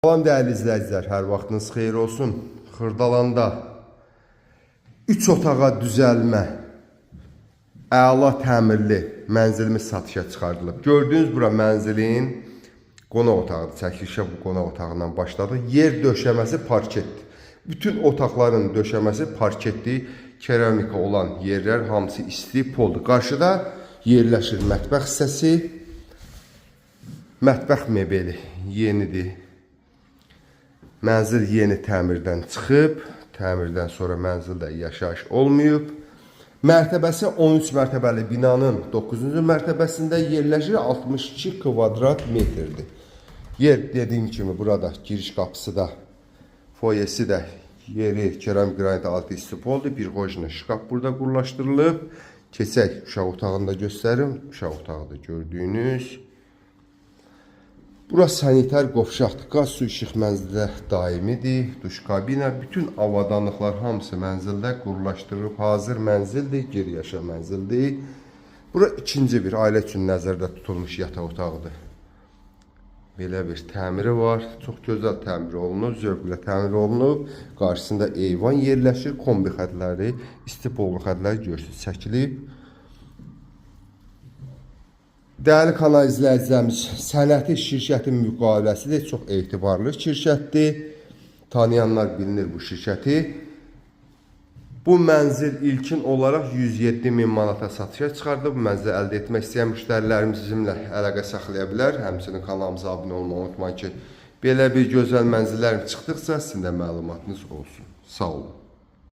Salam değerli izləyicilər, hər vaxtınız xeyir olsun. Xırdalanda 3 otağa düzəlmə, əla təmirli mənzilimiz satışa çıxardılıb. Gördüyünüz bura mənzilin qonaq otağıdır. Çəkilişə bu qonaq otağından başladı. Yer döşəməsi parketdir. Bütün otaqların döşəməsi parketli, keramika olan yerlər hamısı isti poldur. Qarşıda yerləşir mətbəx hissəsi. Mətbəx mebeli yenidir. Mənzil yeni təmirdən çıxıb, təmirdən sonra mənzildə yaşayış olmayıb. Mərtəbəsi 13 mərtəbəli binanın 9-cu mərtəbəsində yerləşir, 62 kvadrat metrdir. Yer dediyim kimi burada giriş qapısı da, foyesi də yeri keramik granit altı istipoldur. Bir qojna şkaf burada qurlaşdırılıb. Keçək uşaq otağında göstərim. Uşaq otağı da gördüyünüz. Burası sanitar qovşaqdır. Qaz su işıq mənzildə daimidir. Duş kabina, bütün avadanlıqlar hamısı mənzildə qurlaşdırılıb. Hazır mənzildir, geri yaşa mənzildir. Bura ikinci bir ailə üçün nəzərdə tutulmuş yataq otağıdır. Belə bir təmiri var. Çox gözəl təmir olunub, zövqlə təmir olunub. Qarşısında eyvan yerləşir. Kombi xətləri, istipollu xətləri görsünüz, çəkilib. Değerli kanal izləyicilərimiz, sənəti şirkətin müqaviləsidir. Çox etibarlı şirkətdir. Tanıyanlar bilinir bu şirkəti. Bu mənzil ilkin olaraq 107.000 manata satışa çıxardıb. Bu mənzili əldə etmək istəyən müştərilərimiz bizimlə əlaqə saxlaya bilər. Həmçinin kanalımıza abunə olmayı unutmayın ki, belə bir gözəl mənzillər çıxdıqca sizin də məlumatınız olsun. Sağ olun.